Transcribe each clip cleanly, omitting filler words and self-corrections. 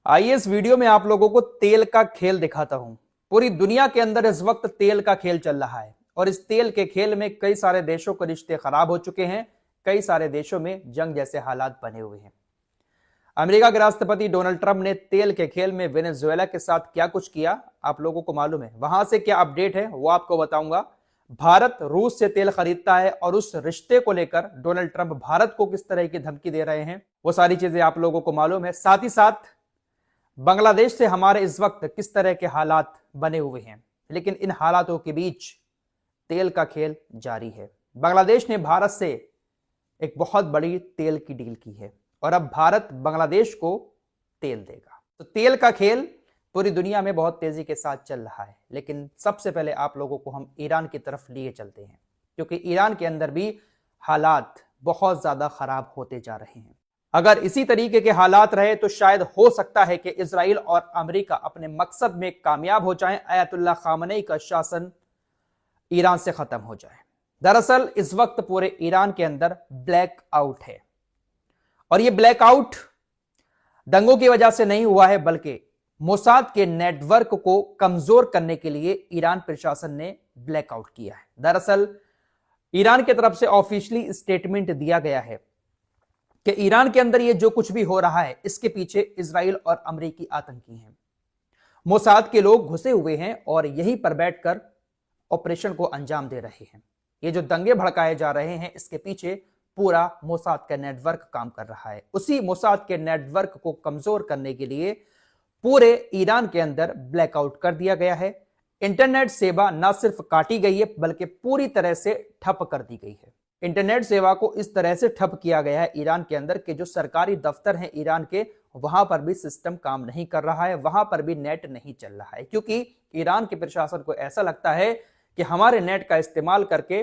आइए इस वीडियो में आप लोगों को तेल का खेल दिखाता हूं। पूरी दुनिया के अंदर इस वक्त तेल का खेल चल रहा है और इस तेल के खेल में कई सारे देशों के रिश्ते खराब हो चुके हैं। कई सारे देशों में जंग जैसे हालात बने हुए हैं। अमेरिका के राष्ट्रपति डोनाल्ड ट्रंप ने तेल के खेल में वेनेजुएला के साथ क्या कुछ किया आप लोगों को मालूम है। वहां से क्या अपडेट है वो आपको बताऊंगा। भारत रूस से तेल खरीदता है और उस रिश्ते को लेकर डोनाल्ड ट्रंप भारत को किस तरह की धमकी दे रहे हैं वो सारी चीजें आप लोगों को मालूम है। साथ ही साथ बांग्लादेश से हमारे इस वक्त किस तरह के हालात बने हुए हैं, लेकिन इन हालातों के बीच तेल का खेल जारी है। बांग्लादेश ने भारत से एक बहुत बड़ी तेल की डील की है और अब भारत बांग्लादेश को तेल देगा। तो तेल का खेल पूरी दुनिया में बहुत तेजी के साथ चल रहा है, लेकिन सबसे पहले आप लोगों को हम ईरान की तरफ लिए चलते हैं, क्योंकि ईरान के अंदर भी हालात बहुत ज्यादा खराब होते जा रहे हैं। अगर इसी तरीके के हालात रहे तो शायद हो सकता है कि इजराइल और अमेरिका अपने मकसद में कामयाब हो जाएं, अयतुल्लाह खामनेई का शासन ईरान से खत्म हो जाए। दरअसल इस वक्त पूरे ईरान के अंदर ब्लैक आउट है और यह ब्लैकआउट दंगों की वजह से नहीं हुआ है, बल्कि मोसाद के नेटवर्क को कमजोर करने के लिए ईरान प्रशासन ने ब्लैकआउट किया है। दरअसल ईरान की तरफ से ऑफिशियली स्टेटमेंट दिया गया है कि ईरान के अंदर ये जो कुछ भी हो रहा है इसके पीछे इजराइल और अमेरिकी आतंकी हैं। मोसाद के लोग घुसे हुए हैं और यहीं पर बैठकर ऑपरेशन को अंजाम दे रहे हैं। ये जो दंगे भड़काए जा रहे हैं इसके पीछे पूरा मोसाद का नेटवर्क काम कर रहा है। उसी मोसाद के नेटवर्क को कमजोर करने के लिए पूरे ईरान के अंदर ब्लैकआउट कर दिया गया है। इंटरनेट सेवा न सिर्फ काटी गई है बल्कि पूरी तरह से ठप कर दी गई है। इंटरनेट सेवा को इस तरह से ठप किया गया है ईरान के अंदर कि जो सरकारी दफ्तर हैं ईरान के, वहां पर भी सिस्टम काम नहीं कर रहा है, वहां पर भी नेट नहीं चल रहा है, क्योंकि ईरान के प्रशासन को ऐसा लगता है कि हमारे नेट का इस्तेमाल करके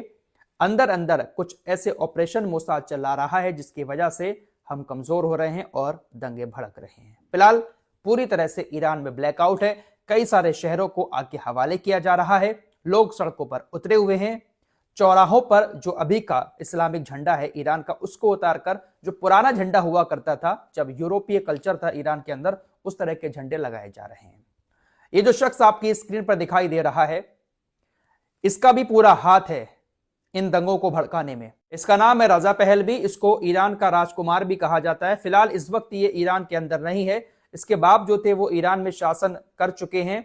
अंदर अंदर कुछ ऐसे ऑपरेशन मोसाद चला रहा है जिसकी वजह से हम कमजोर हो रहे हैं और दंगे भड़क रहे हैं। फिलहाल पूरी तरह से ईरान में ब्लैकआउट है। कई सारे शहरों को आग के हवाले किया जा रहा है। लोग सड़कों पर उतरे हुए हैं। चौराहों पर जो अभी का इस्लामिक झंडा है ईरान का, उसको उतारकर जो पुराना झंडा हुआ करता था जब यूरोपीय कल्चर था ईरान के अंदर, उस तरह के झंडे लगाए जा रहे हैं। ये जो शख्स आपकी स्क्रीन पर दिखाई दे रहा है, इसका भी पूरा हाथ है इन दंगों को भड़काने में। इसका नाम है रजा पहलवी। इसको ईरान का राजकुमार भी कहा जाता है। फिलहाल इस वक्त ये ईरान के अंदर नहीं है। इसके बाप जो थे वो ईरान में शासन कर चुके हैं,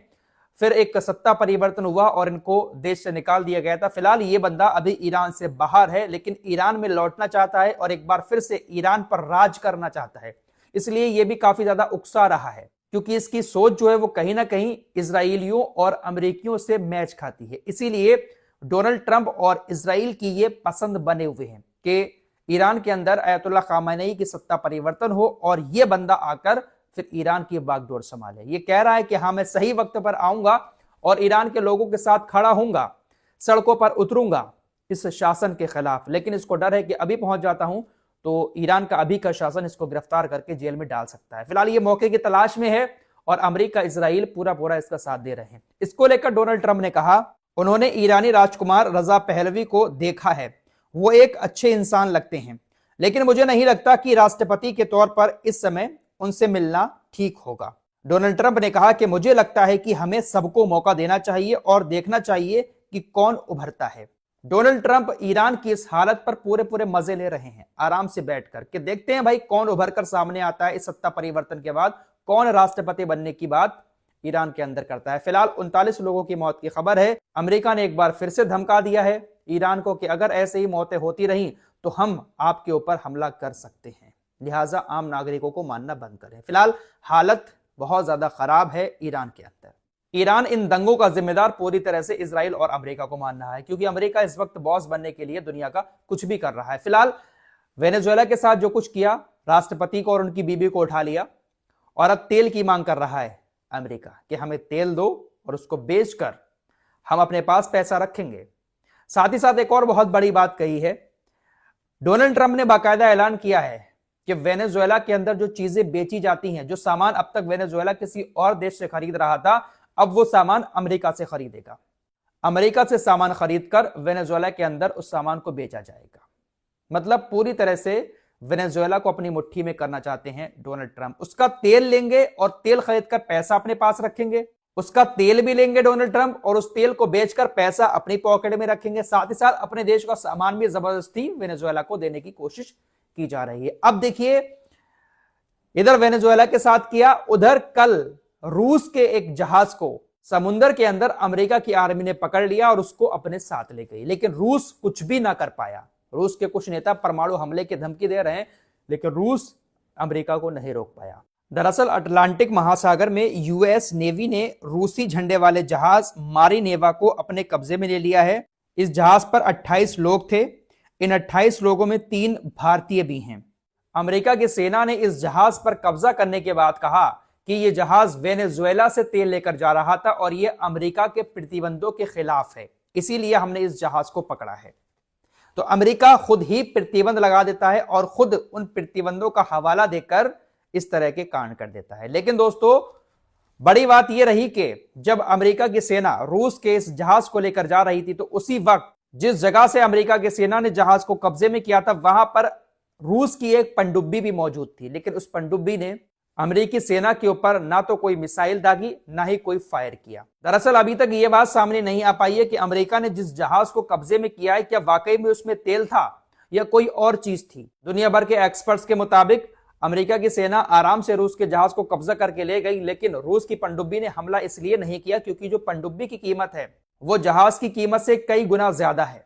फिर एक सत्ता परिवर्तन हुआ और इनको देश से निकाल दिया गया था। फिलहाल ये बंदा अभी ईरान से बाहर है, लेकिन ईरान में लौटना चाहता है और एक बार फिर से ईरान पर राज करना चाहता है। इसलिए ये भी काफी ज्यादा उकसा रहा है, क्योंकि इसकी सोच जो है वो कहीं ना कहीं इजराइलियों और अमेरिकियों से मैच खाती है। इसीलिए डोनाल्ड ट्रंप और इजराइल की ये पसंद बने हुए हैं कि ईरान के अंदर अयतुल्लाह खामनेई की सत्ता परिवर्तन हो और ये बंदा आकर फिर ईरान की बागडोर संभाले। ये कह रहा है कि हाँ, मैं सही वक्त पर आऊंगा और ईरान के लोगों के साथ खड़ा होऊंगा, सड़कों पर उतरूंगा इस शासन के खिलाफ, लेकिन इसको डर है कि अभी पहुंच जाता हूं तो ईरान का अभी का शासन इसको गिरफ्तार करके जेल में डाल सकता है। फिलहाल ये मौके की तलाश में है और अमेरिका इजराइल पूरा इसका साथ दे रहे हैं। इसको लेकर डोनाल्ड ट्रंप ने कहा, उन्होंने ईरानी राजकुमार रजा पहलवी को देखा है, वो एक अच्छे इंसान लगते हैं, लेकिन मुझे नहीं लगता कि राष्ट्रपति के तौर पर इस समय उनसे मिलना ठीक होगा। डोनाल्ड ट्रंप ने कहा कि मुझे लगता है कि हमें सबको मौका देना चाहिए और देखना चाहिए कि कौन उभरता है। डोनाल्ड ट्रंप ईरान की इस हालत पर पूरे मजे ले रहे हैं, आराम से बैठकर कि देखते हैं भाई कौन उभरकर सामने आता है। इस सत्ता परिवर्तन के बाद कौन राष्ट्रपति बनने की बात ईरान के अंदर करता है। फिलहाल 39 लोगों की मौत की खबर है। अमेरिका ने एक बार फिर से धमका दिया है ईरान को कि अगर ऐसे ही मौतें होती रही तो हम आपके ऊपर हमला कर सकते हैं, लिहाजा आम नागरिकों को मानना बंद करें। फिलहाल हालत बहुत ज्यादा खराब है ईरान के अंदर। ईरान इन दंगों का जिम्मेदार पूरी तरह से इजराइल और अमेरिका को मान रहा है, क्योंकि अमेरिका इस वक्त बॉस बनने के लिए दुनिया का कुछ भी कर रहा है। फिलहाल वेनेजुएला के साथ जो कुछ किया, राष्ट्रपति को और उनकी बीबी को उठा लिया और अब तेल की मांग कर रहा है अमेरिका कि हमें तेल दो और उसको बेचकर हम अपने पास पैसा रखेंगे। साथ ही साथ एक और बहुत बड़ी बात कही है, डोनाल्ड ट्रंप ने बाकायदा ऐलान किया है कि वेनेजुएला के अंदर जो चीजें बेची जाती हैं, जो सामान अब तक वेनेजुएला किसी और देश से खरीद रहा था, अब वो सामान अमेरिका से खरीदेगा। अमेरिका से सामान खरीदकर वेनेजुएला के अंदर उस सामान को बेचा जाएगा। मतलब पूरी तरह से वेनेजुएला को अपनी मुट्ठी में करना चाहते हैं डोनाल्ड ट्रंप। उसका तेल लेंगे और तेल खरीदकर पैसा अपने पास रखेंगे, उसका तेल भी लेंगे डोनाल्ड ट्रंप और उस तेल को बेचकर पैसा अपनी पॉकेट में रखेंगे, साथ ही साथ अपने देश का सामान भी जबरदस्ती वेनेजुएला को देने की कोशिश की जा रही है। अब देखिए, इधर वेनेजुएला के साथ किया, उधर कल रूस के एक जहाज को समुद्र के अंदर अमेरिका की आर्मी ने पकड़ लिया और उसको अपने साथ ले गई, लेकिन रूस कुछ भी ना कर पाया। रूस के कुछ नेता परमाणु हमले की धमकी दे रहे हैं, लेकिन रूस अमेरिका को नहीं रोक पाया। दरअसल अटलांटिक महासागर में यूएस नेवी ने रूसी झंडे वाले जहाज मारिनेवा को अपने कब्जे में ले लिया है। इस जहाज पर 28 लोग थे। इन 28 लोगों में 3 भारतीय भी हैं। अमेरिका की सेना ने इस जहाज पर कब्जा करने के बाद कहा कि यह जहाज वेनेजुएला से तेल लेकर जा रहा था और यह अमेरिका के प्रतिबंधों के खिलाफ है, इसीलिए हमने इस जहाज को पकड़ा है। तो अमेरिका खुद ही प्रतिबंध लगा देता है और खुद उन प्रतिबंधों का हवाला देकर इस तरह के कांड कर देता है। लेकिन दोस्तों, बड़ी बात यह रही कि जब अमेरिका की सेना रूस के इस जहाज को लेकर जा रही थी, तो उसी वक्त जिस जगह से अमेरिका की सेना ने जहाज को कब्जे में किया था, वहां पर रूस की एक पनडुब्बी भी मौजूद थी, लेकिन उस पनडुब्बी ने अमेरिकी सेना के ऊपर ना तो कोई मिसाइल दागी, ना ही कोई फायर किया। दरअसल अभी तक यह बात सामने नहीं आ पाई है कि अमेरिका ने जिस जहाज को कब्जे में किया है, क्या वाकई में उसमें तेल था या कोई और चीज थी। दुनिया भर के एक्सपर्ट्स के मुताबिक अमेरिका की सेना आराम से रूस के जहाज को कब्जा करके ले गई, लेकिन रूस की पनडुब्बी ने हमला इसलिए नहीं किया क्योंकि जो पनडुब्बी की कीमत है वो जहाज की कीमत से कई गुना ज्यादा है।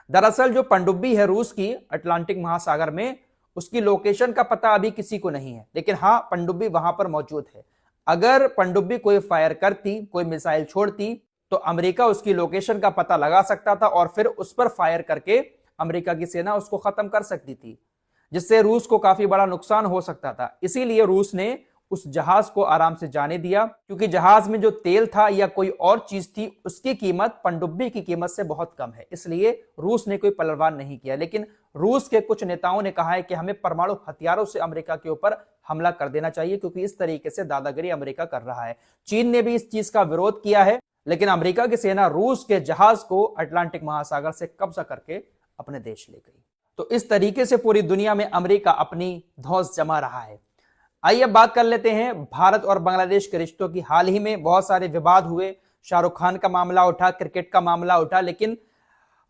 दरअसल जो पनडुब्बी है रूस की अटलांटिक महासागर में, उसकी लोकेशन का पता अभी किसी को नहीं है, लेकिन हाँ, पनडुब्बी वहां पर मौजूद है। अगर पनडुब्बी कोई फायर करती, कोई मिसाइल छोड़ती, तो अमेरिका उसकी लोकेशन का पता लगा सकता था और फिर उस पर फायर करके अमेरिका की सेना उसको खत्म कर सकती थी, जिससे रूस को काफी बड़ा नुकसान हो सकता था। इसीलिए रूस ने उस जहाज को आराम से जाने दिया, क्योंकि जहाज में जो तेल था या कोई और चीज थी, उसकी कीमत पनडुब्बी की कीमत से बहुत कम है, इसलिए रूस ने कोई पलटवार नहीं किया। लेकिन रूस के कुछ नेताओं ने कहा है कि हमें परमाणु हथियारों से अमेरिका के ऊपर हमला कर देना चाहिए, क्योंकि इस तरीके से दादागिरी अमेरिका कर रहा है। चीन ने भी इस चीज का विरोध किया है, लेकिन अमेरिका की सेना रूस के जहाज को अटलांटिक महासागर से कब्जा करके अपने देश ले गई। तो इस तरीके से पूरी दुनिया में अमेरिका अपनी धौंस जमा रहा है। आइए अब बात कर लेते हैं भारत और बांग्लादेश के रिश्तों की। हाल ही में बहुत सारे विवाद हुए, शाहरुख खान का मामला उठा, क्रिकेट का मामला उठा, लेकिन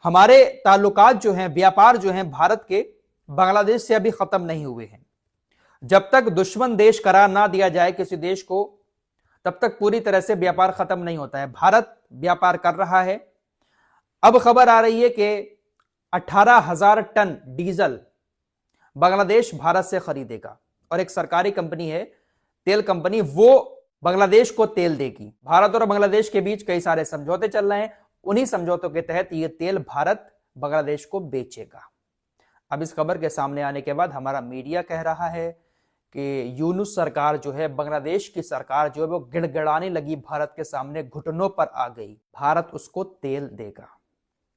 हमारे ताल्लुकात जो हैं, व्यापार जो हैं भारत के बांग्लादेश से अभी खत्म नहीं हुए हैं। जब तक दुश्मन देश करार ना दिया जाए किसी देश को, तब तक पूरी तरह से व्यापार खत्म नहीं होता है। भारत व्यापार कर रहा है। अब खबर आ रही है कि 18,000 टन डीजल बांग्लादेश भारत से खरीदेगा और एक सरकारी कंपनी है, तेल कंपनी, वो बांग्लादेश को तेल देगी। भारत और बांग्लादेश के बीच कई सारे समझौते चल रहे हैं। उन्हीं समझौतों के तहत ये तेल भारत बांग्लादेश को बेचेगा। अब इस खबर के सामने आने के बाद हमारा मीडिया कह रहा है कि यूनुस सरकार जो है, बांग्लादेश की सरकार जो है, वो गिड़गिड़ाने लगी, भारत के सामने घुटनों पर आ गई। भारत उसको तेल देगा।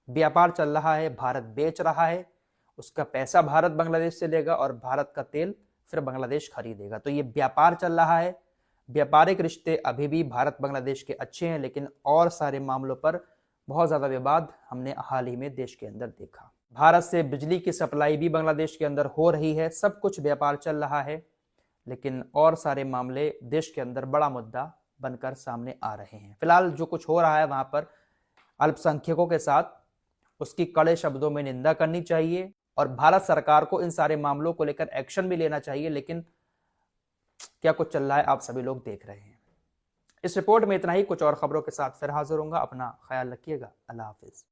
व्यापार चल रहा है, भारत बेच रहा है, उसका पैसा भारत बांग्लादेश से लेगा और भारत का तेल फिर बांग्लादेश खरीदेगा। तो ये व्यापार चल रहा है। व्यापारिक रिश्ते अभी भी भारत बांग्लादेश के अच्छे हैं, लेकिन और सारे मामलों पर बहुत ज्यादा विवाद हमने हाल ही में देश के अंदर देखा। भारत से बिजली की सप्लाई भी बांग्लादेश के अंदर हो रही है। सब कुछ व्यापार चल रहा है, लेकिन और सारे मामले देश के अंदर बड़ा मुद्दा बनकर सामने आ रहे हैं। फिलहाल जो कुछ हो रहा है वहां पर अल्पसंख्यकों के साथ, उसकी कड़े शब्दों में निंदा करनी चाहिए और भारत सरकार को इन सारे मामलों को लेकर एक्शन भी लेना चाहिए। लेकिन क्या कुछ चल रहा है आप सभी लोग देख रहे हैं। इस रिपोर्ट में इतना ही। कुछ और खबरों के साथ फिर हाजिर होऊंगा। अपना ख्याल रखिएगा। अल्लाह हाफिज।